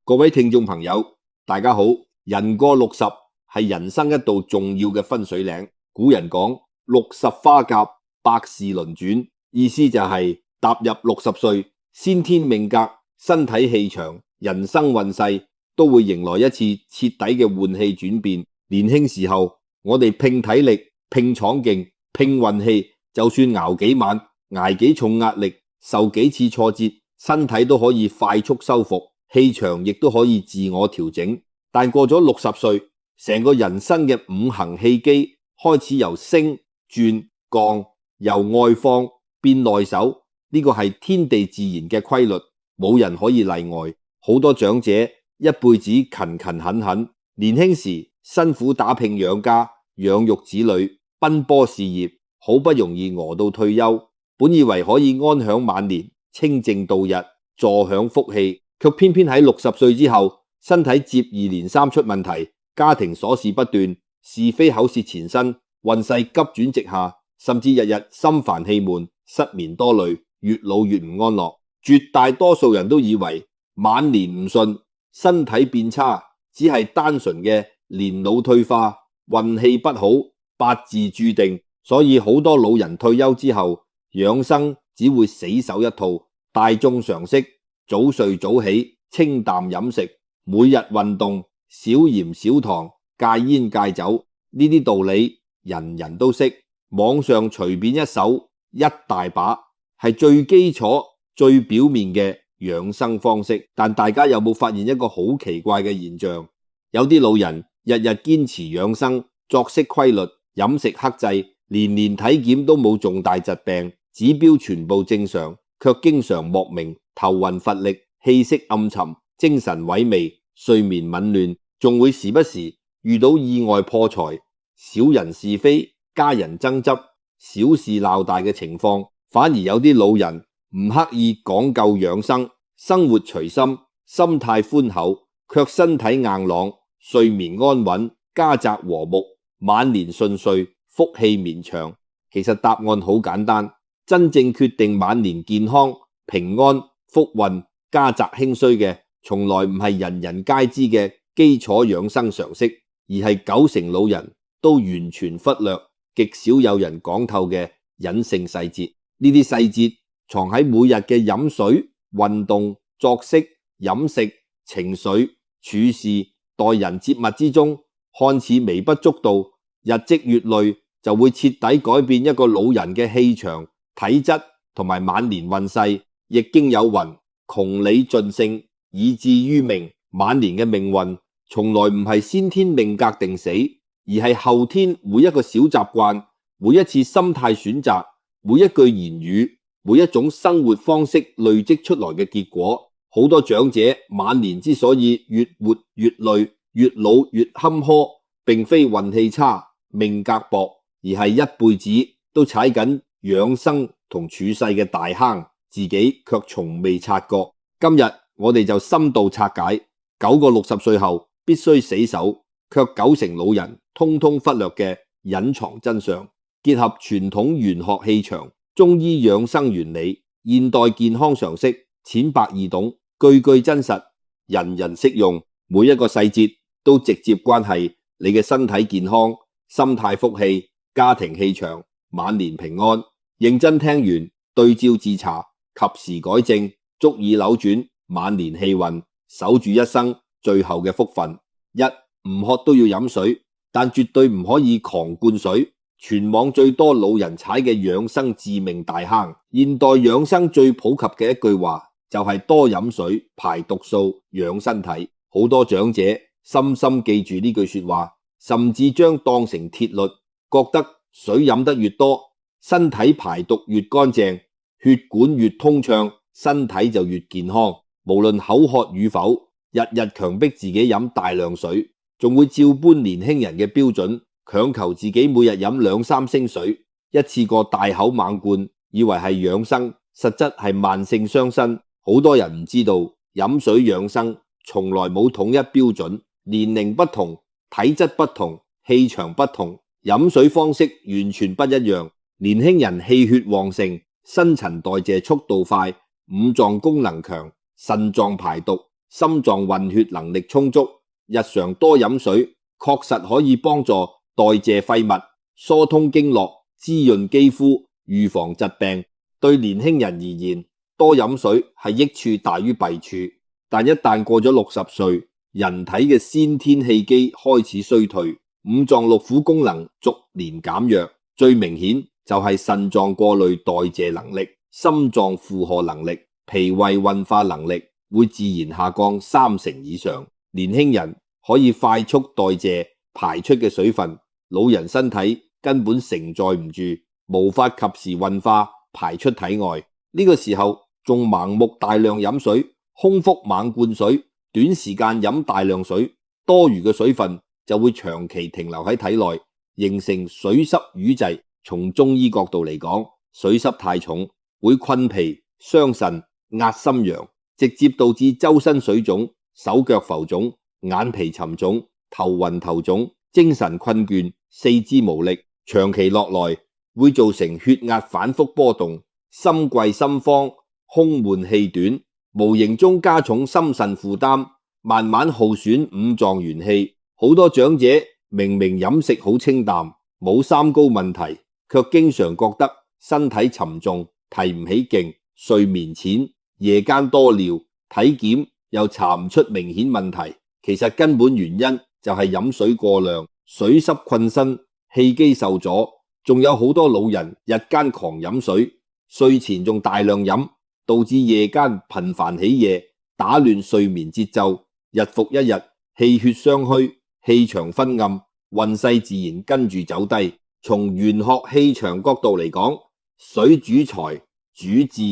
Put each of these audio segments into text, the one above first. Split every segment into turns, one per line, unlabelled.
各位聽眾朋友，大家好。人過60係人生一道重要嘅分水嶺。古人講60花甲，百事輪轉，意思就係踏入60歲，先天命格、身體氣場、人生運勢都會迎來一次徹底嘅換氣轉變。年輕時候，我哋拼體力、拼闖勁、拼運氣，就算熬幾晚、捱幾重壓力、受幾次挫折，身體都可以快速修復，氣場亦都可以自我調整。但過咗60歲，成個人生嘅五行氣機開始由升轉降，由外放變內守，呢個係天地自然嘅規律，冇人可以例外。好多長者一輩子勤勤懇懇，年輕時辛苦打拼養家、養育子女、奔波事業，好不容易熬到退休，本以為可以安享晚年、清靜度日、坐享福氣，卻偏偏喺60歲之後，身體接二連三出問題，家庭瑣事不斷，是非口舌纏身，運勢急轉直下，甚至日日心煩氣悶、失眠多慮，越老越唔安樂。絕大多數人都以為晚年唔順、身體變差，只係單純嘅年老退化、運氣不好、八字注定。所以好多老人退休之後，養生只會死守一套大眾常識：早睡早起、清淡飲食、每日運動、少鹽少糖、戒煙戒酒，呢啲道理人人都識，網上隨便一搜一大把，係最基礎最表面嘅養生方式。但大家有冇發現一個好奇怪嘅現象？有啲老人日日堅持養生，作息規律，飲食克制，年年體檢都冇重大疾病，指標全部正常，卻經常莫名頭暈乏力、氣息暗沉、精神萎靡、睡眠紊亂，仲會時不時遇到意外破財、小人是非、家人爭執、小事鬧大嘅情況。反而有啲老人唔刻意講究養生，生活隨心，心態寬厚，卻身體硬朗，睡眠安穩，家宅和睦，晚年順遂，福氣綿長。其實答案好簡單，真正決定晚年健康、平安、福運、家宅興衰嘅，從來唔係人人皆知嘅基礎養生常識，而係90%老人都完全忽略、極少有人講透嘅隱性細節。呢啲細節藏喺每日嘅飲水、運動、作息、飲食、情緒、處事、待人接物之中，看似微不足道，日積月累就會徹底改變一個老人嘅氣場、體質同埋晚年運勢。易經有云：窮理盡性，以至於命。晚年嘅命運從來唔係先天命格定死，而係後天每一個小習慣、每一次心態選擇、每一句言語、每一種生活方式累積出來嘅結果。好多長者晚年之所以越活越累、越老越坎坷，並非運氣差、命格薄，而係一輩子都踩緊養生同處世嘅大坑，自己卻從未察覺。今日我哋就深度拆解9個60歲後必須死守，卻90%老人通通忽略嘅隱藏真相。結合傳統玄學氣場、中醫養生原理、現代健康常識，淺白易懂，句句真實，人人適用。每一個細節都直接關係你嘅身體健康、心態福氣、家庭氣場、晚年平安。認真聽完，對照自查，及時改正，足以扭轉晚年氣運，守住一生最後嘅福分。一、唔渴都要飲水，但絕對唔可以狂灌水。全網最多老人踩嘅養生致命大坑。現代養生最普及嘅一句話就係多飲水、排毒素、養身體。好多長者深深記住呢句說話，甚至將當成鐵律，覺得水飲得越多，身體排毒越乾淨，血管越通暢，身體就越健康。無論口渴與否，日日強迫自己飲大量水，仲會照搬年輕人嘅標準，強求自己每日飲2-3升水，一次過大口猛灌，以為係養生，實質係慢性傷身。好多人唔知道，飲水養生從來冇統一標準，年齡不同、體質不同、氣場不同，飲水方式完全不一樣。年輕人氣血旺盛，新陳代謝速度快，五臟功能強，腎臟排毒，心臟運血能力充足，日常多飲水確實可以幫助代謝廢物、疏通經絡、滋潤肌膚、預防疾病。對年輕人而言，多飲水係益處大於弊處，但一旦過咗60歲，人體嘅先天氣機開始衰退，五臟六腑功能逐年減弱，最明顯就係腎臟過濾代謝能力、心臟負荷能力、脾胃運化能力會自然下降30%以上。年輕人可以快速代謝排出嘅水分，老人身體根本承載唔住，無法及時運化排出體外。呢個時候仲盲目大量飲水，空腹猛灌水，短時間飲大量水，多餘嘅水分就會長期停留喺體內，形成水濕瘀滯。從中醫角度嚟講，水濕太重會困脾、傷腎、壓心陽，直接導致周身水腫、手腳浮腫、眼皮沉腫、頭暈頭腫、精神困倦、四肢無力。長期落來會造成血壓反覆波動、心悸心慌、胸悶氣短，無形中加重心腎負擔，慢慢耗損五臟元氣。好多長者明明飲食好清淡，冇三高問題，卻經常覺得身體沉重，提唔起勁，睡眠淺，夜間多尿，體檢又查唔出明顯問題。其實根本原因就係飲水過量，水濕困身，氣機受阻。仲有好多老人日間狂飲水，睡前仲大量飲，導致夜間頻繁起夜，打亂睡眠節奏。日復一日，氣血雙虛，氣場昏暗，運勢自然跟住走低。從玄學氣場角度嚟講，水主財、主智，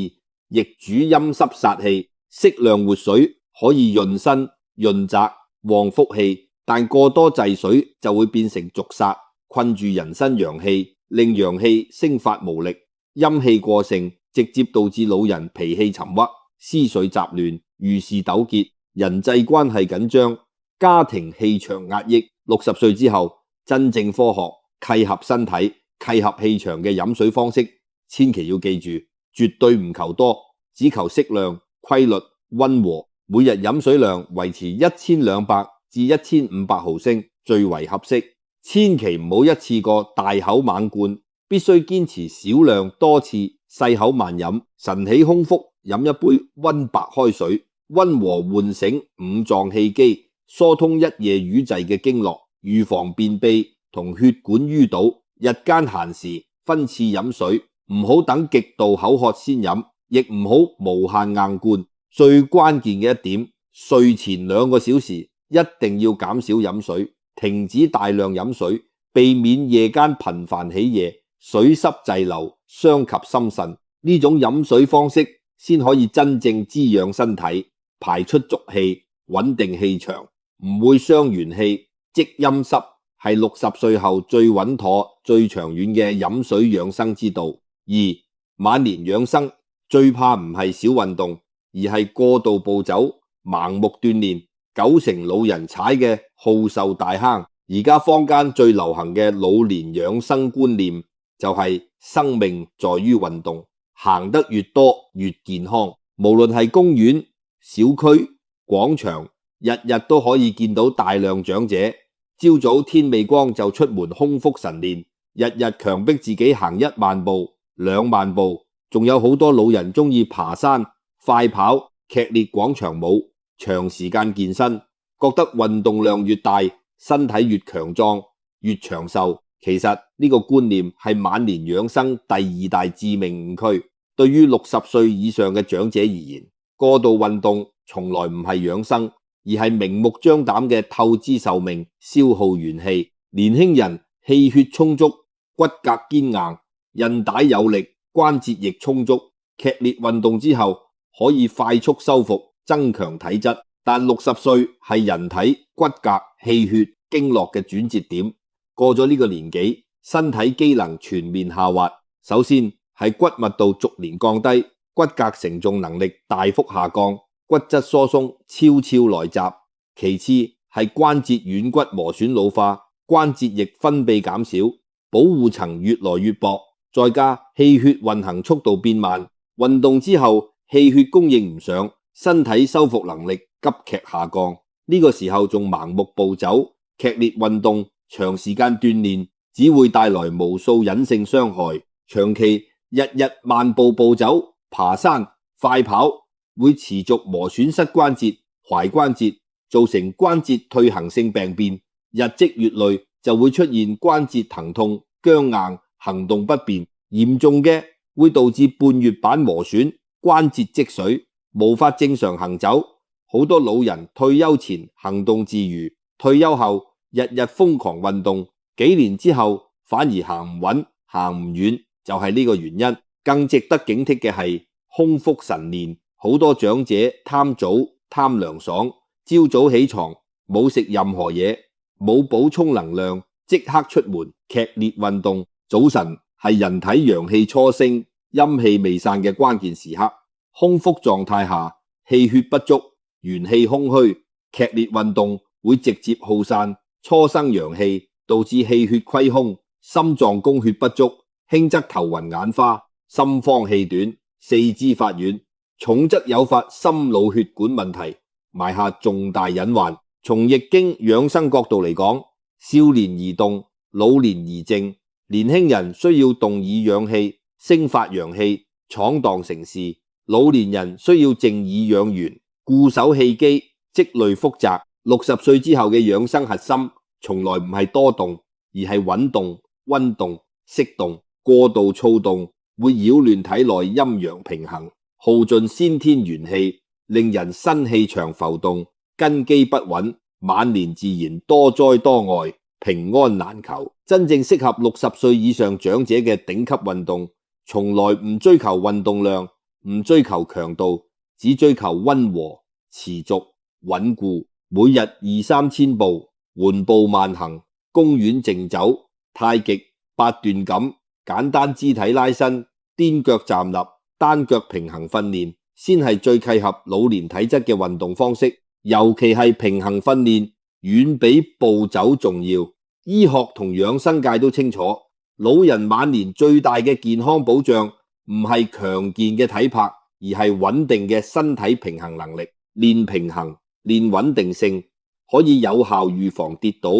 亦主陰濕煞氣。適量活水可以潤身、潤澤、旺福氣，但過多滯水就會變成濁煞，困住人身陽氣，令陽氣生發無力。陰氣過盛，直接導致老人脾氣沉鬱、思緒雜亂、遇事糾結、人際關係緊張、家庭氣場壓抑。60歲之後，真正科學契合身體、契合氣場嘅飲水方式，千祈要記住，絕對唔求多，只求適量、規律、溫和。每日飲水量維持1200至1500毫升最為合適，千祈唔好一次過大口猛灌，必須堅持少量多次，細口慢飲。晨起空腹飲一杯溫白開水，溫和喚醒五臟氣機，疏通一夜瘀滯嘅經絡，預防便秘同血管淤堵。日間閒時分次飲水，唔好等極度口渴先飲，亦唔好無限硬灌。最關鍵嘅一點，睡前2個小時一定要減少飲水，停止大量飲水，避免夜間頻繁起夜，水濕滯留，傷及心腎。呢種飲水方式先可以真正滋養身體，排出濁氣，穩定氣場，唔會傷元氣，積陰濕，係60歲後最穩妥、最長遠嘅飲水養生之道。2. 晚年養生最怕唔係少運動，而係過度暴走、盲目鍛煉。90%老人踩嘅好瘦大坑。而家坊間最流行嘅老年養生觀念就係生命在於運動，行得越多越健康。無論係公園、小區、廣場，日日都可以見到大量長者，朝早天未光就出門空腹晨練，日日強迫自己行1萬步、2萬步。仲有好多老人中意爬山、快跑、劇烈廣場舞，長時間健身，覺得運動量越大，身體越強壯，越長壽。其實呢個觀念係晚年養生第2大致命誤區。對於60歲以上嘅長者而言，過度運動從來唔係養生，而係明目張膽嘅透支壽命、消耗元氣。年輕人氣血充足，骨骼堅硬，韌帶有力，關節亦充足，劇烈運動之後可以快速修復，增強體質。但60歲係人體骨骼、氣血、經絡嘅轉折點，過咗呢個年紀，身體機能全面下滑。首先係骨密度逐年降低，骨骼承重能力大幅下降，骨質疏鬆悄悄來襲。其次係關節軟骨磨損老化，關節液分泌減少，保護層越來越薄，再加氣血運行速度變慢，運動之後氣血供應唔上，身體修復能力急劇下降。呢個時候仲盲目暴走、劇烈運動、長時間鍛煉，只會帶來無數隱性傷害。長期日日慢步暴走、爬山、快跑，會持續磨損膝關節、踝關節，造成關節退行性病變。日積月累就會出現關節疼痛、僵硬、行動不便。嚴重嘅會導致半月板磨損、關節積水，無法正常行走。好多老人退休前行動自如，退休後日日瘋狂運動，幾年之後反而行唔穩、行唔遠，就係呢個原因。更值得警惕嘅係空腹晨練，好多長者貪早、貪涼爽，朝早起床冇食任何嘢，冇補充能量，即刻出門劇烈運動。早晨係人體陽氣初升、陰氣未散嘅關鍵時刻，空腹狀態下氣血不足、元氣空虛，劇烈運動會直接耗散初生陽氣，導致氣血虧空，心臟供血不足，輕則頭暈眼花、心慌氣短、四肢發軟，重則誘發心腦血管問題，埋下重大隱患。從易經養生角度嚟講，少年宜動，老年宜靜。年輕人需要動以養氣，生發陽氣，闖蕩成事；老年人需要靜以養元，固守氣機，積累福澤。60歲之後嘅養生核心，從來唔係多動，而係穩動、溫動、適動。過度躁動會擾亂體內陰陽平衡，耗盡先天元氣，令人身氣長浮動，根基不穩，晚年自然多災多礙，平安難求。真正適合60歲以上長者嘅頂級運動，從來唔追求運動量，唔追求強度，只追求溫和、持續、穩固。每日2-3千步，緩步慢行，公園靜走，太極、八段錦、簡單肢體拉伸、踮腳站立、單腳平衡訓練，先係最契合老年體質嘅運動方式。尤其係平衡訓練，遠比步走重要。醫學同養生界都清楚，老人晚年最大嘅健康保障唔係強健嘅體魄，而係穩定嘅身體平衡能力。練平衡、練穩定性，可以有效預防跌倒、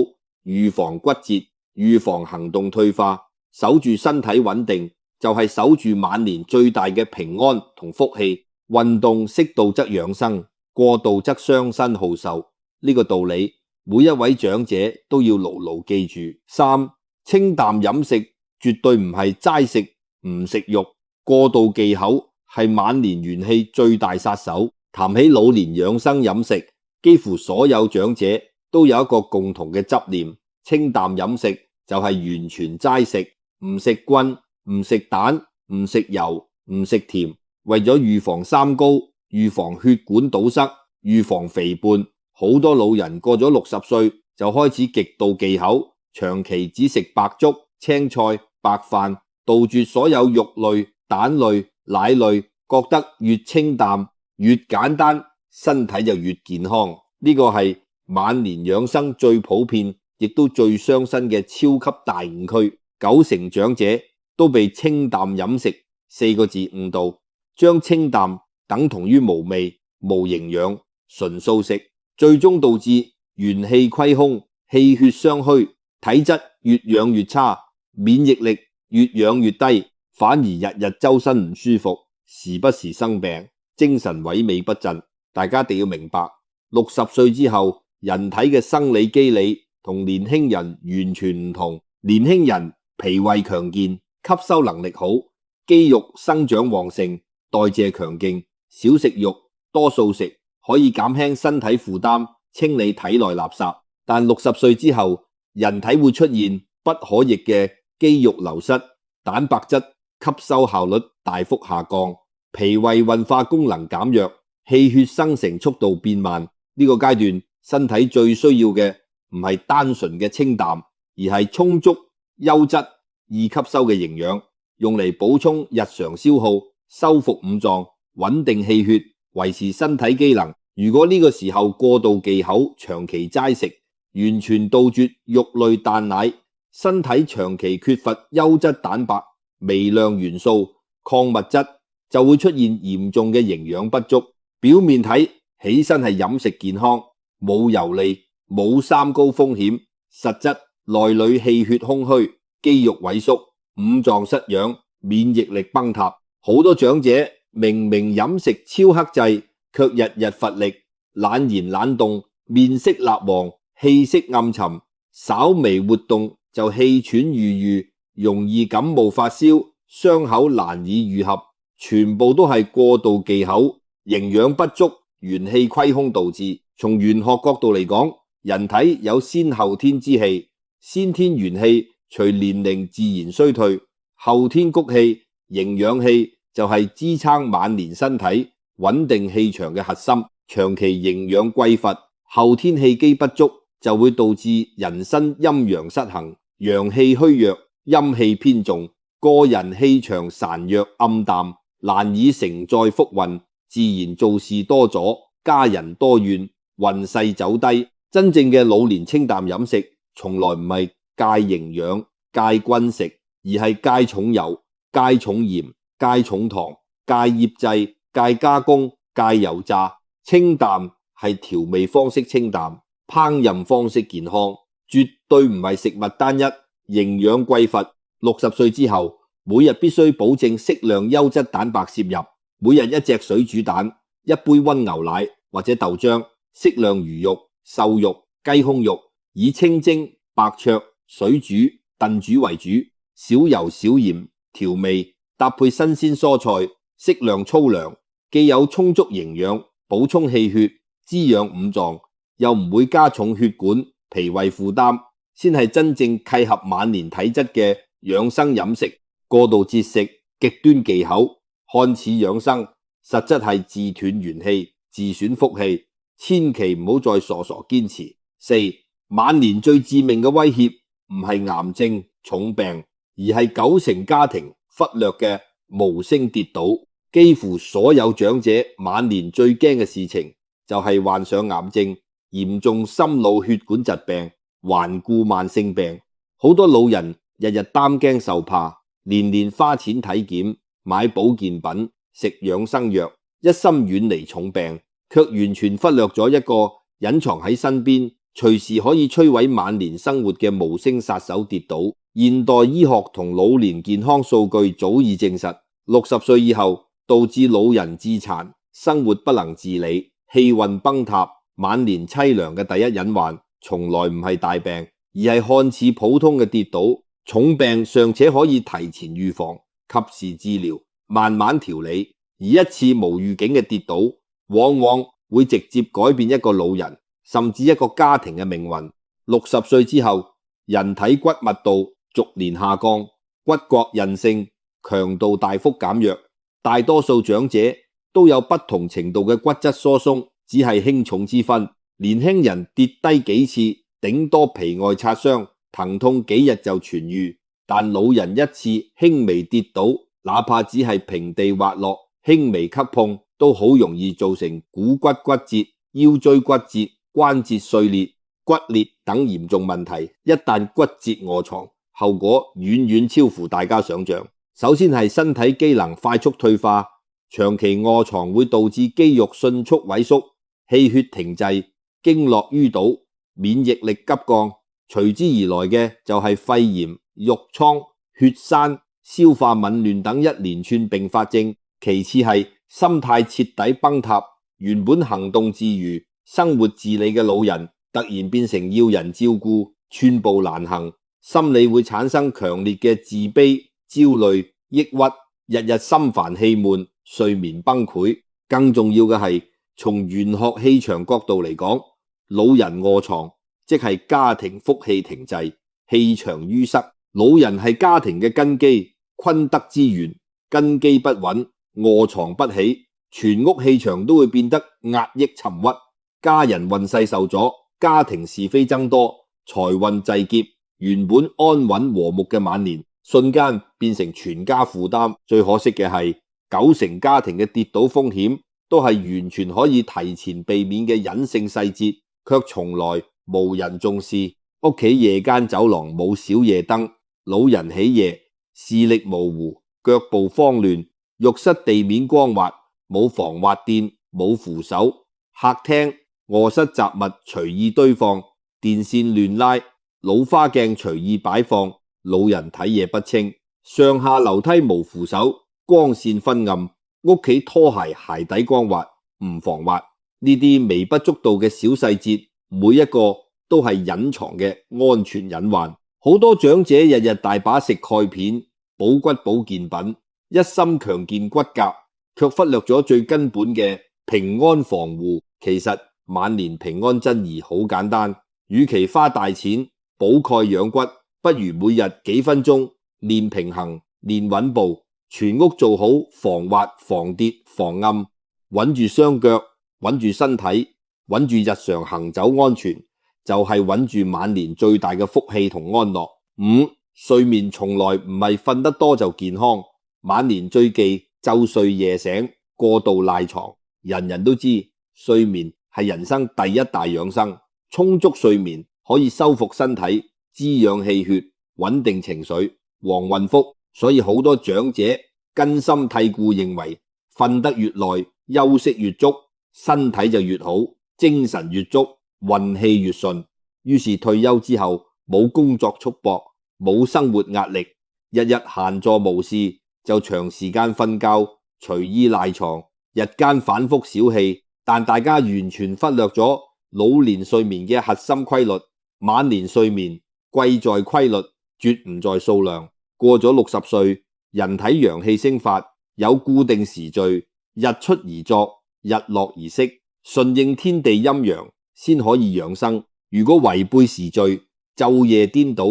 預防骨折、預防行動退化。守住身體穩定，就係守住晚年最大嘅平安同福氣。運動適度則養生，過度則傷身耗壽。呢個道理，每一位長者都要牢牢記住。3. 清淡飲食絕對唔係齋食唔食肉，過度忌口係晚年元氣最大殺手。談起老年養生飲食，幾乎所有長者都有一個共同嘅執念：清淡飲食就係完全齋食，唔食均，唔食蛋，唔食油，唔食甜。為咗預防三高、預防血管堵塞、預防肥胖，好多老人過咗60歲就開始極度忌口，長期只食白粥、青菜、白飯，杜絕所有肉類、蛋類、奶類，覺得越清淡越簡單，身體就越健康。呢個係晚年養生最普遍，亦都最傷身嘅超級大誤區。90%長者都被清淡飲食4個字誤導，將清淡等同於無味、無營養、純素食，最終導致元氣虧空、氣血雙虛，體質越養越差，免疫力越養越低，反而日日周身唔舒服，時不時生病，精神萎靡不振。大家一定要明白，60歲之後，人體嘅生理機理同年輕人完全唔同。年輕人脾胃強健，吸收能力好，肌肉生長旺盛，代謝強勁，少食肉，多素食，可以減輕身體負擔，清理體內垃圾。但60歲之後，人體會出現不可逆嘅肌肉流失，蛋白質吸收效率大幅下降，脾胃運化功能減弱，氣血生成速度變慢。呢個階段，身體最需要嘅唔係單純嘅清淡，而係充足、優質、易吸收嘅營養，用嚟補充日常消耗，修復五臟，穩定氣血，維持身體機能。如果呢個時候過度忌口，長期齋食，完全杜絕肉類蛋奶，身體長期缺乏優質蛋白、微量元素、礦物質，就會出現嚴重嘅營養不足。表面睇起身係飲食健康，冇油膩，冇三高風險，實質內裏氣血空虛，肌肉萎縮，五臟失養，免疫力崩塌。好多長者明明飲食超克制，卻日日乏力，懶言懶動，面色蠟黃，氣息暗沉，稍微活動就氣喘籲籲，容易感冒發燒，傷口難以愈合，全部都係過度忌口，營養不足，元氣虧空導致。從玄學角度嚟講，人體有先後天之氣，先天元氣隨年齡自然衰退，後天谷氣、營養氣就係支撐晚年身體穩定氣場嘅核心。長期營養匱乏，後天氣機不足，就會導致人身陰陽失衡，陽氣虛弱，陰氣偏重，個人氣場孱弱暗淡，難以承載福運，自然做事多阻，家人多怨，運勢走低。真正嘅老年清淡飲食，從來唔係戒營養、戒均食，而係戒重油、戒重鹽、戒重糖、戒醃製、戒加工、戒油炸。清淡係調味方式清淡，烹飪方式健康，絕對唔係食物單一，營養匱乏。60歲之後，每日必須保證適量優質蛋白攝入，每日一隻水煮蛋，一杯溫牛奶或者豆漿，適量魚肉、瘦肉、雞胸肉，以清蒸、白灼、水煮、燉煮為主，少油少鹽調味，搭配新鮮蔬菜，適量粗糧，既有充足營養，補充氣血，滋養五臟，又唔會加重血管、脾胃負擔，先係真正契合晚年體質嘅養生飲食。過度節食、極端忌口，看似養生，實質係自斷元氣、自損福氣，千祈唔好再傻傻堅持。4. 晚年最致命嘅威脅唔係癌症、重病，而係90%家庭忽略嘅無聲跌倒。幾乎所有長者晚年最驚嘅事情就係患上癌症、嚴重心腦血管疾病、頑固慢性病。好多老人日日擔驚受怕，年年花錢體檢、買保健品、食養生藥，一心遠離重病，卻完全忽略咗一個隱藏喺身邊，隨時可以摧毀晚年生活嘅無聲殺手——跌倒。現代醫學同老年健康數據早已證實，60歲以後導致老人致殘、生活不能自理、氣運崩塌、晚年淒涼嘅第一隱患，從來唔係大病，而係看似普通嘅跌倒。重病尚且可以提前預防、及時治療、慢慢調理，而一次無預警嘅跌倒，往往會直接改變一個老人，甚至一個家庭嘅命運。60歲之後，人體骨密度逐年下降，骨骼韌性、強度大幅減弱，大多數長者都有不同程度嘅骨質疏鬆，只係輕重之分。年輕人跌低幾次，頂多皮外擦傷，疼痛幾日就痊癒，但老人一次輕微跌倒，哪怕只係平地滑落、輕微磕碰，都好容易造成股骨骨折、腰椎骨折、關節碎裂、骨裂等嚴重問題。一旦骨折臥床，後果遠遠超乎大家想象。首先係身體機能快速退化，長期臥床會導致肌肉迅速萎縮、氣血停滯、經絡淤堵、免疫力急降。隨之而來嘅就係肺炎、褥瘡、血栓、消化紊亂等一連串併發症。其次係心態徹底崩塌，原本行動自如、生活自理嘅老人，突然變成要人照顧，寸步難行，心理會產生強烈嘅自卑、焦慮、抑鬱，日日心煩氣悶，睡眠崩潰。更重要嘅係，從玄學氣場角度嚟講，老人臥床即係家庭福氣停滯，氣場淤塞。老人係家庭嘅根基，坤德之源，根基不穩，臥床不起，全屋氣場都會變得壓抑沉鬱，家人運勢受阻，家庭是非增多，財運滯劫，原本安穩和睦嘅晚年，瞬間變成全家負擔。最可惜嘅係，90%家庭嘅跌倒風險都係完全可以提前避免嘅隱性細節，卻從來無人重視。屋企夜間走廊冇小夜燈，老人起夜視力模糊，腳步慌亂；浴室地面光滑，冇防滑墊，冇扶手，客廳、臥室雜物隨意堆放，電線亂拉，老花鏡隨意擺放，老人睇嘢不清，上下樓梯無扶手，光線昏暗，屋企拖鞋鞋底光滑唔防滑，呢啲微不足道嘅小細節，每一個都係隱藏嘅安全隱患。好多長者日日大把食鈣片、補骨保健品，一心強健骨骼，卻忽略咗最根本嘅平安防護。其實晚年平安真義好簡單，與其花大錢補鈣養骨，不如每日幾分鐘練平衡、練穩步，全屋做好防滑、防跌、防暗，穩住雙腳，穩住身體，穩住日常行走安全，就係穩住晚年最大嘅福氣同安樂。5. 睡眠從來唔係瞓得多就健康，晚年最忌晝睡夜醒、過度賴床。人人都知睡眠係人生第一大養生，充足睡眠可以修復身體、滋養氣血、穩定情緒、旺運福。所以好多長者根深蒂固認為瞓得越耐、休息越足，身體就越好，精神越足，運氣越順。於是退休之後冇工作束縛，冇生活壓力，日日閒坐無事，就長時間瞓覺，隨意賴床，日間反覆小氣。但大家完全忽略咗老年睡眠嘅核心規律。晚年睡眠貴在規律，絕唔在數量。過咗60歲，人體陽氣生發，有固定時序，日出而作，日落而息，順應天地陰陽，先可以養生。如果違背時序，晝夜顛倒，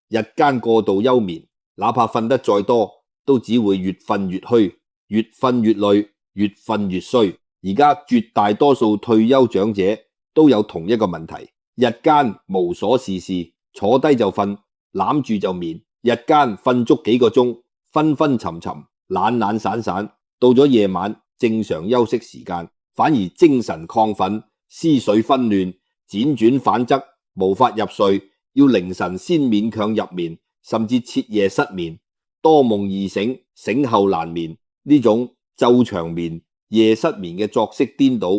日間過度休眠，哪怕瞓得再多，都只會越瞓越虛，越瞓越累，越瞓越衰。而家絕大多數退休長者都有同一個問題，日間無所事事，坐低就瞓，攬住就眠，日間瞓足幾個鐘，昏昏沉沉，懶懶散散，到咗夜晚正常休息時間，反而精神亢奮，思緒紛亂，輾轉反側，無法入睡，要凌晨先勉強入眠，甚至徹夜失眠，多夢易醒，醒後難眠。呢種晝長眠夜失眠嘅作息顛倒，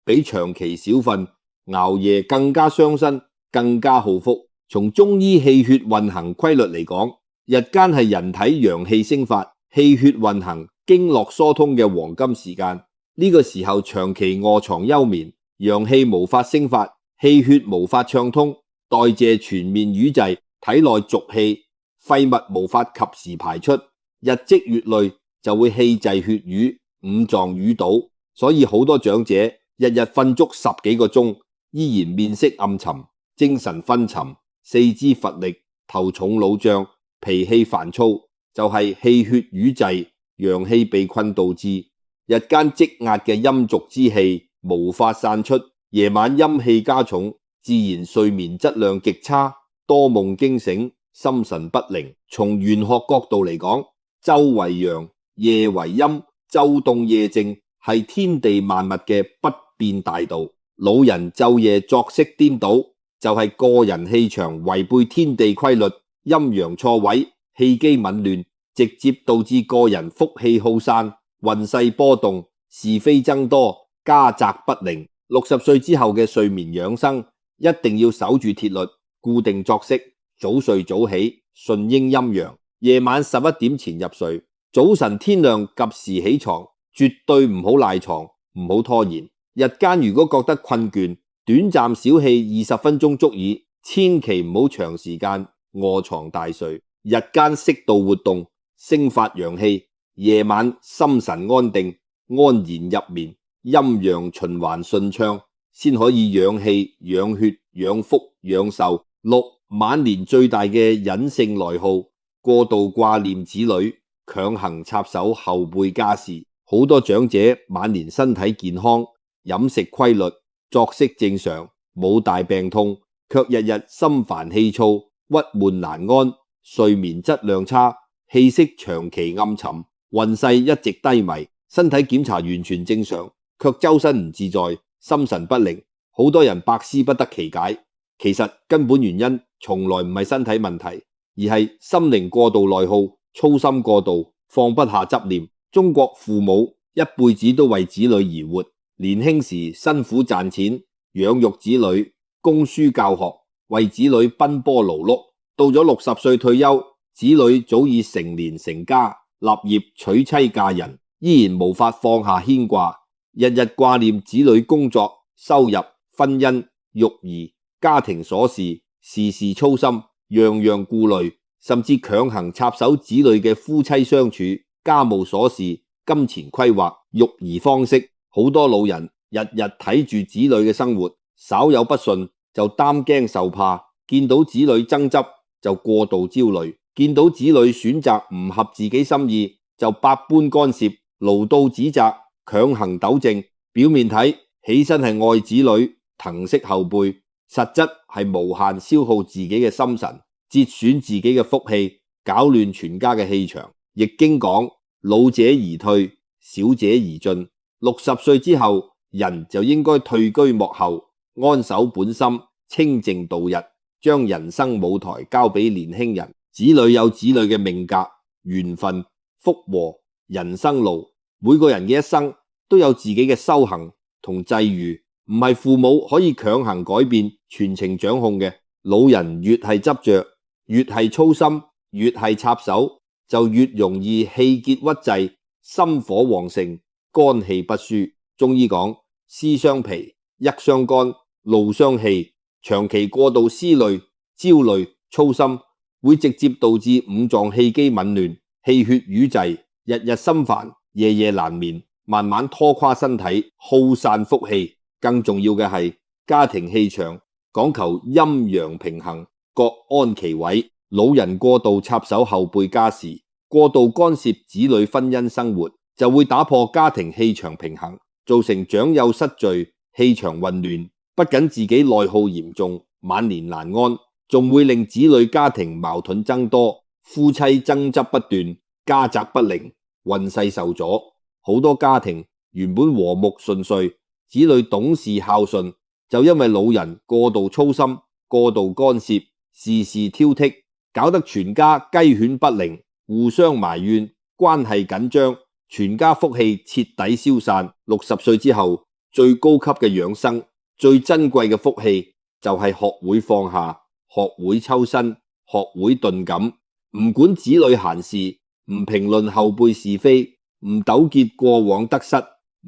比長期少瞓熬夜更加傷身，更加耗腹。從中醫氣血運行規律嚟講，日間係人體陽氣生發、氣血運行、經絡疏通嘅黃金時間。呢個時候長期臥床休眠，陽氣無法生發，氣血無法暢通，代謝全面瘀滯，體內濁氣廢物無法及時排出，日積月累就會氣滯血瘀，五臟淤堵。所以好多長者日日瞓足10幾個鐘，依然面色暗沉、精神昏沉、四肢乏力、頭重腦脹、脾氣煩躁，就係氣血瘀滯、陽氣被困導致。日間積壓嘅陰濁之氣無法散出，夜晚陰氣加重，自然睡眠質量極差，多夢驚醒，心神不寧。從玄學角度嚟講，晝為陽，夜為陰，晝動夜靜，係天地萬物嘅不變大道。老人晝夜作息顛倒，就係個人氣場違背天地規律，陰陽錯位，氣機紊亂，直接導致個人福氣耗散，運勢波動，是非增多，家宅不寧。60歲之後嘅睡眠養生，一定要守住鐵律，固定作息，早睡早起，順應陰陽。夜晚11點前入睡，早晨天亮及時起床，絕對唔好賴床，唔好拖延。日間如果覺得困倦，短暫小憩20分鐘足矣，千祈唔好長時間臥床大睡。日間適度活動，生發陽氣，夜晚心神安定，安然入眠，陰陽循環順暢，先可以養氣、養血、養福、養壽。6. 晚年最大嘅隱性內耗，過度掛念子女，強行插手後輩家事。好多長者晚年身體健康，飲食規律，作息正常，冇大病痛，卻日日心煩氣躁，鬱悶難安，睡眠質量差，氣息長期暗沉，運勢一直低迷。身體檢查完全正常，卻周身唔自在，心神不寧。好多人百思不得其解，其實根本原因從來唔係身體問題，而係心靈過度內耗，操心過度，放不下執念。中國父母一輩子都為子女而活，年輕時辛苦賺錢，養育子女，供書教學，為子女奔波勞碌。到咗60歲退休，子女早已成年成家，立業娶妻嫁人，依然無法放下牽掛，日日掛念子女工作、收入、婚姻、育兒、家庭瑣事，事事操心，樣樣顧慮，甚至強行插手子女嘅夫妻相處、家務瑣事、金錢規劃、育兒方式。好多老人日日睇住子女嘅生活，稍有不順就擔驚受怕，見到子女爭執就過度焦慮，見到子女選擇唔合自己心意就百般干涉、嘮叨指責、強行糾正。表面睇起身係愛子女、疼惜後輩，實質係無限消耗自己嘅心神，節損自己嘅福氣，搞亂全家嘅氣場。易經講：老者而退，小者而進。60歲之後，人就應該退居幕後，安守本心，清靜度日，將人生舞台交俾年輕人。子女有子女嘅命格、緣分、福禍、人生路，每個人嘅一生都有自己嘅修行同際遇，唔係父母可以強行改變、全程掌控嘅。老人越係執着，越係操心，越係插手，就越容易氣結鬱滯，心火旺盛，肝氣不舒。中醫講：思傷脾，鬱傷肝，怒傷氣。長期過度思慮、焦慮、操心，會直接導致五臟氣機紊亂，氣血瘀滯，日日心煩，夜夜難眠，慢慢拖垮身體，耗散福氣。更重要嘅係家庭氣場講求陰陽平衡，各安其位。老人過度插手後輩家事，過度干涉子女婚姻生活，就會打破家庭氣場平衡，造成長幼失序，氣場混亂。不僅自己內耗嚴重，晚年難安，仲會令子女家庭矛盾增多，夫妻爭執不斷，家宅不寧，運勢受阻。好多家庭原本和睦順遂，子女懂事孝順，就因為老人過度操心、過度干涉、事事挑剔，搞得全家雞犬不寧，互相埋怨，關係緊張，全家福氣徹底消散。60歲之後，最高級嘅養生、最珍貴嘅福氣就係學會放下，學會抽身，學會頓感，唔管子女閒事，唔評論後輩是非，唔糾結過往得失，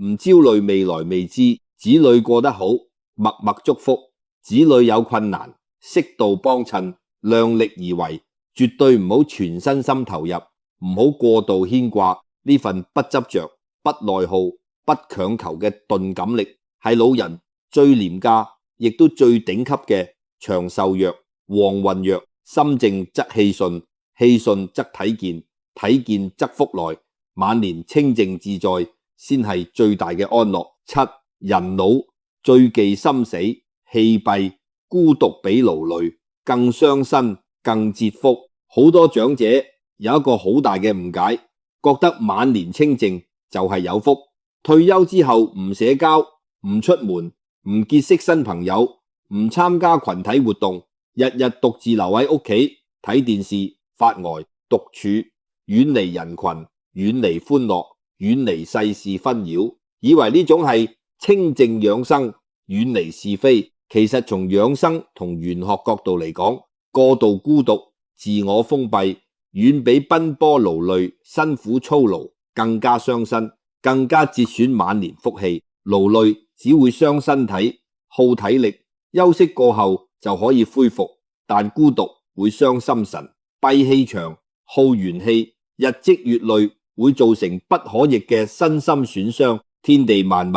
唔焦慮未來未知。子女過得好，默默祝福；子女有困難，適度幫襯，量力而為，絕對唔好全身心投入，唔好過度牽掛。呢份不執着、不內耗、不強求嘅鈍感力，係老人最廉價亦都最頂級嘅長壽藥、旺運藥。心靜則氣順，氣順則體健，體健則福來。晚年清靜自在，先係最大嘅安樂。7. 人老最忌心死，氣閉，孤獨比勞累，更傷身，更折福。好多長者有一個好大嘅誤解，覺得晚年清靜就係有福，退休之後唔社交、唔出門、唔結識新朋友、唔參加群體活動，日日獨自留喺屋企睇電視、發呆、獨處，遠離人群，遠離歡樂，遠離世事紛擾，以為呢種係清靜養生，遠離是非。其實從養生同玄學角度嚟講，過度孤獨、自我封閉，遠比奔波勞累、辛苦操勞更加傷身，更加節損晚年福氣。勞累只會傷身體、耗體力，休息過後就可以恢復，但孤獨會傷心神、閉氣場、耗元氣，日積月累會造成不可逆嘅身心損傷。天地萬物，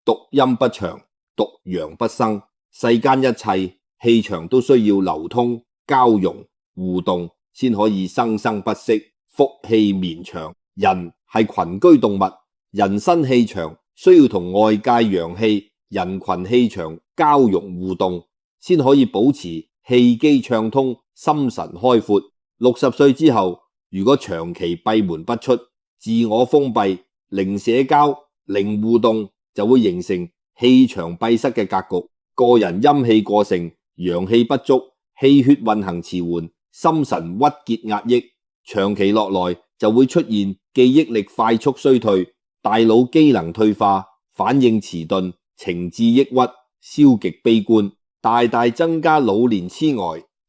獨陰不長，獨陽不生，世間一切氣場都需要流通、交融、互動，先可以生生不息，福氣綿長。人係群居動物，人身氣場需要同外界陽氣、人群氣場交融互動，先可以保持氣機暢通、心神開闊。60歲之後，如果長期閉門不出、自我封閉、零社交、零互動，就會形成氣場閉塞嘅格局，個人陰氣過盛，陽氣不足，氣血運行遲緩，心神鬱結壓抑，長期落來就會出現記憶力快速衰退、大腦機能退化、反應遲鈍，情志抑鬱，消極悲觀，大大增加老年痴呆、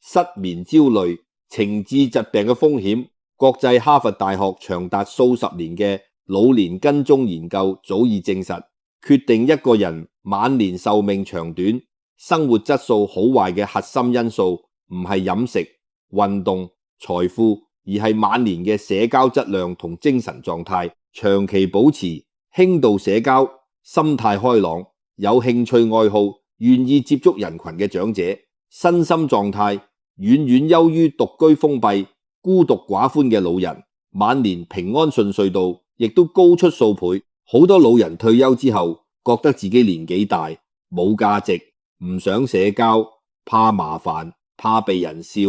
失眠焦慮、情志疾病嘅風險。國際哈佛大學長達數十年嘅老年跟蹤研究早已證實，決定一個人晚年壽命長短、生活質素好壞嘅核心因素唔係飲食、運動、財富，而係晚年嘅社交質量同精神狀態。長期保持輕度社交、心態開朗、有興趣愛好、願意接觸人群嘅長者，身心狀態遠遠優於獨居封閉、孤獨寡歡嘅老人，晚年平安順遂度亦都高出數倍。好多老人退休之後，覺得自己年紀大，冇價值，唔想社交，怕麻煩，怕被人笑，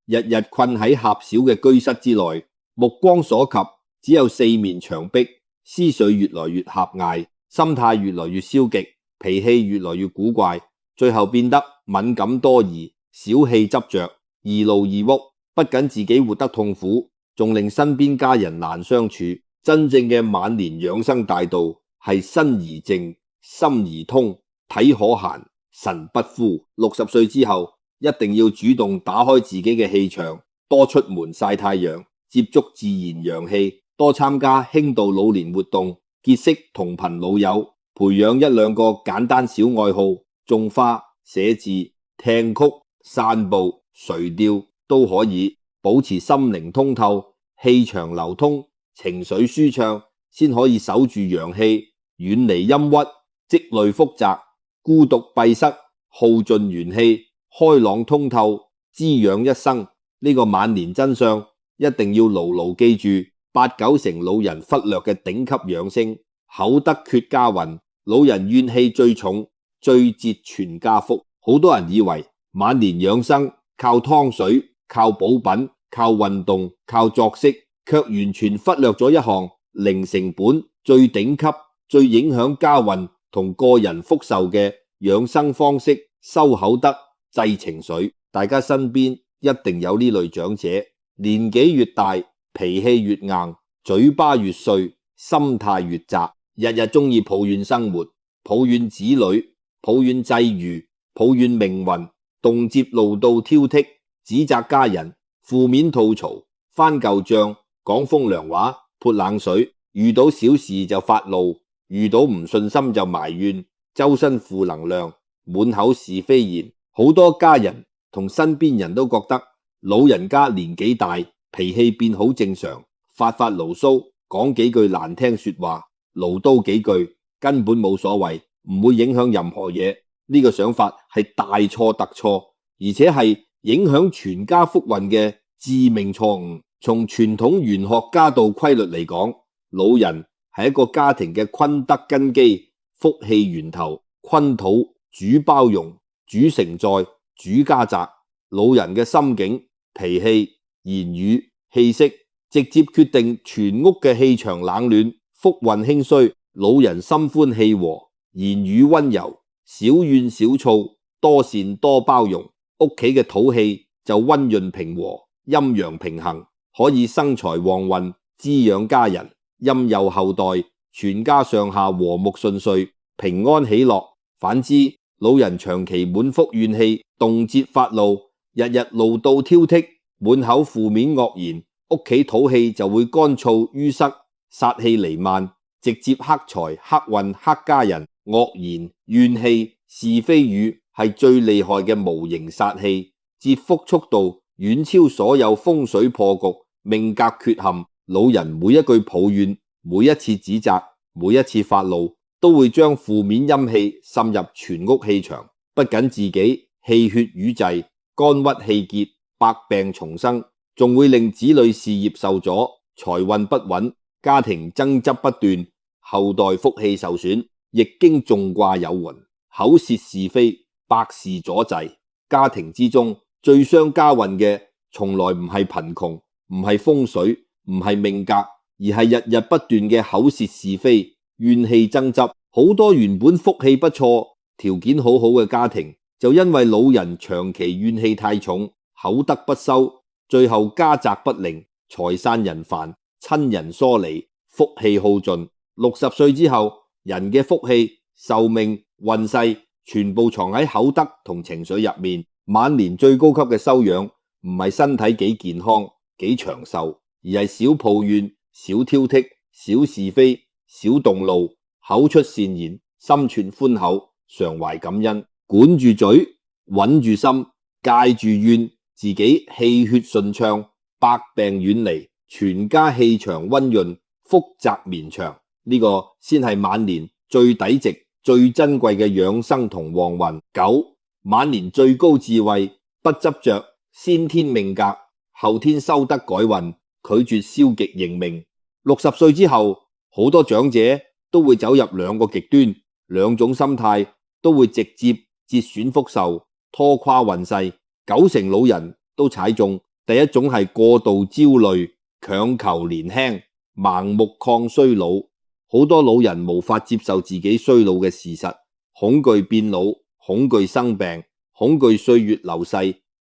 日日困喺狹小嘅居室之內，目光所及只有四面牆壁，思緒越來越狹隘，心態越來越消極，脾氣越來越古怪，最後變得敏感多疑，小氣執着，易怒易鬱。不僅自己活得痛苦，仲令身邊家人難相處。真正嘅晚年養生大道係身而靜，心而通，體可閒，神不枯。60歲之後，一定要主動打開自己嘅氣場，多出門曬太陽，接觸自然陽氣，多參加輕度老年活動，結識同頻老友，培養一兩個簡單小愛好，種花、寫字、聽曲、散步、垂釣都可以，保持心靈通透，氣場流通，情緒舒暢，先可以守住陽氣，遠離陰鬱，積累複雜，孤獨閉塞，耗盡元氣，開朗通透，滋養一生。呢個晚年真相一定要牢牢記住。8、9成老人忽略嘅頂級養生，口德缺家運，老人怨氣最重，最折全家福。好多人以為晚年養生靠湯水、靠補品、靠運動、靠作息，卻完全忽略咗一項零成本、最頂級、最影響家運同個人福壽嘅養生方式：修口德、制情緒。大家身邊一定有呢類長者，年紀越大，脾氣越硬，嘴巴越碎，心態越窄，日日中意抱怨生活、抱怨子女、抱怨際遇、抱怨命運，動輒嘮叨挑剔，指責家人，負面吐槽，翻舊賬，講風涼話，潑冷水，遇到小事就發怒，遇到唔順心就埋怨，周身負能量，滿口是非言。好多家人同身邊人都覺得老人家年紀大，脾氣變好正常，發牢騷，講幾句難聽說話，嘮叨幾句根本冇所謂，唔會影響任何嘢。呢個想法係大錯特錯，而且係影響全家福運嘅致命錯誤。從傳統玄學家道規律嚟講，老人係一個家庭嘅坤德根基、福氣源頭。坤土主包容、主承載、主家宅。老人嘅心境、脾氣、言語、氣息，直接決定全屋嘅氣場冷暖、福運興衰。老人心歡氣和，言語溫柔，少怨少躁，多善多包容，屋企嘅土氣就溫潤平和，陰陽平衡，可以生財旺運，滋養家人，蔭佑後代，全家上下和睦順遂，平安喜樂。反之，老人長期滿腹怨氣，動輒發怒，日日嘮叨挑剔，滿口負面惡言，屋企土氣就會乾燥淤塞，殺氣彌漫，直接克財克運克家人。惡言怨氣是非語係最厲害嘅無形殺氣，折福速度遠超所有風水破局、命格缺陷。老人每一句抱怨，每一次指責，每一次發怒，都會將負面陰氣滲入全屋氣場，不僅自己氣血瘀滯、肝鬱氣結、百病叢生，仲會令子女事業受阻、財運不穩、家庭爭執不斷、後代福氣受損。易經仲卦有云：口舌是非，百事阻滯。家庭之中最傷家運嘅，從來唔係貧窮，唔係風水，唔係命格，而係日日不斷嘅口舌是非、怨氣爭執。好多原本福氣不錯、條件好好嘅家庭，就因為老人長期怨氣太重、口德不修，最後家宅不寧、財散人繁、親人疏離、福氣耗盡。60歲之後，人嘅福氣、壽命、運勢全部藏喺口德同情緒入面。晚年最高級嘅修養唔係身體幾健康、幾長壽，而係少抱怨、少挑剔、少是非、少動怒，口出善言，心存寬厚，常懷感恩，管住嘴，穩住心，戒住怨，自己氣血順暢，百病遠離，全家氣場溫潤，福澤綿長。呢個先係晚年最抵值、最珍貴嘅養生同旺運。9. 晚年最高智慧，不執着，先天命格，後天修德改運，拒絕消極認命。60歲之後，好多長者都會走入兩個極端，兩種心態都會直接折損福壽，拖垮運勢。90%老人都踩中。第一種係過度焦慮，強求年輕，盲目抗衰老。好多老人無法接受自己衰老嘅事實，恐懼變老，恐懼生病，恐懼歲月流逝，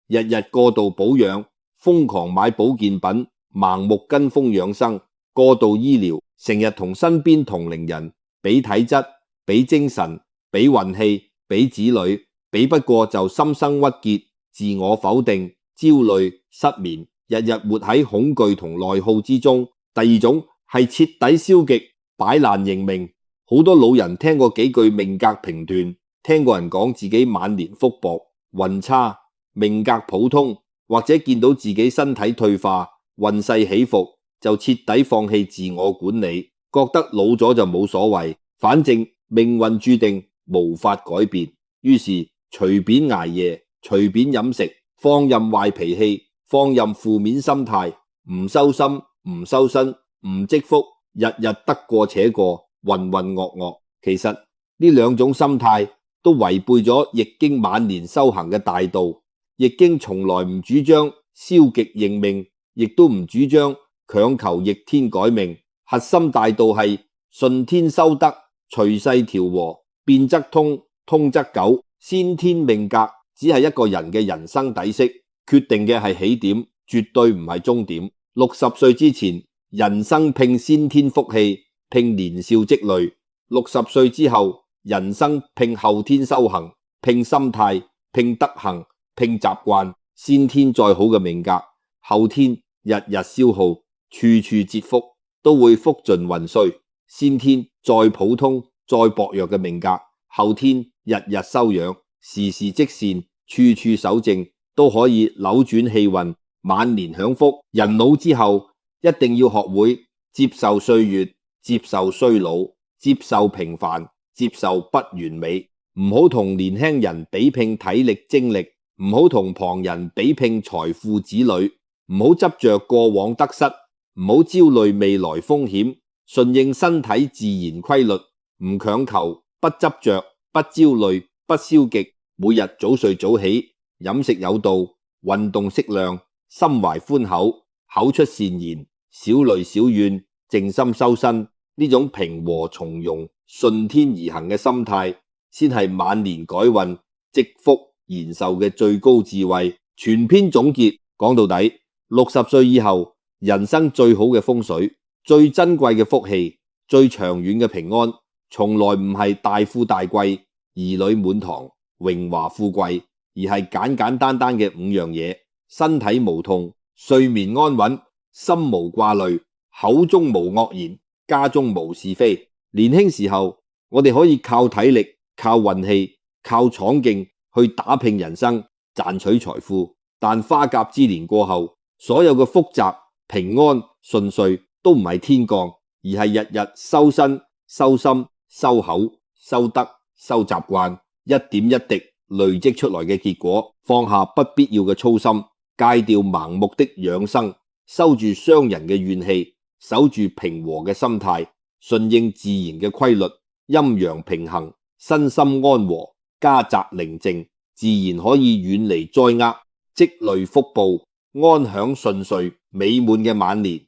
日日過度保養，瘋狂買保健品，盲目跟風養生，過度醫療，成日同身邊同齡人比體質、比精神、比運氣、比子女，比不過就心生鬱結，自我否定，焦慮、失眠，日日活喺恐懼同內耗之中。第二種係徹底消極，擺爛認命。好多老人聽過幾句命格評斷，聽過人講自己晚年福薄、運差、命格普通，或者見到自己身體退化、運勢起伏，就徹底放棄自我管理，覺得老咗就冇所謂，反正命運注定無法改變，於是隨便捱夜，隨便飲食，放任壞脾氣，放任負面心態，唔收心，唔修身，唔積福，日日得過且過，渾渾噩噩。其實呢兩種心態都違背咗易經晚年修行嘅大道。易經從來唔主張消極認命，亦都唔主張強求逆天改命。核心大道係順天修德，隨勢調和，變則通，通則久。先天命格只係一個人嘅人生底色，決定嘅係起點，絕對唔係終點。60歲之前，人生拼先天福氣，拼年少積累；60歲之後，人生拼後天修行，拼心態，拼德行，拼習慣。先天再好嘅命格，後天日日消耗，處處折福，都會福盡運衰。先天再普通、再薄弱嘅命格，後天日日修養，時時積善，處處守正，都可以扭轉氣運，晚年享福。人老之後，一定要學會接受歲月，接受衰老，接受平凡，接受不完美。唔好同年輕人比拼體力精力，唔好同旁人比拼財富子女，唔好執着過往得失，唔好焦慮未來風險，順應身體自然規律，唔強求，不執着，不焦慮，不消極。每日早睡早起，飲食有道，運動適量，心懷寬厚，口出善言，少慮少怨，靜心修身。呢種平和從容、順天而行嘅心態，先係晚年改運、積福延壽嘅最高智慧。全篇總結講到底，60歲以後，人生最好嘅風水、最珍貴嘅福氣、最長遠嘅平安，從來唔係大富大貴、兒女滿堂、榮華富貴，而係簡簡單單嘅5樣嘢：身體無痛、睡眠安穩、心無掛慮、口中無惡言、家中無是非。年輕時候，我哋可以靠體力、靠運氣、靠闖勁去打拼人生，賺取財富。但花甲之年過後，所有嘅福澤、平安、順遂都唔係天降，而係日日修身、修心、修口、修德、修習慣，一點一滴累積出來嘅結果。放下不必要嘅操心，戒掉盲目的養生，收住傷人嘅怨氣，守住平和嘅心態，順應自然嘅規律，陰陽平衡，身心安和，家宅寧靜，自然可以遠離災厄，積累福報，安享順遂美滿嘅晚年。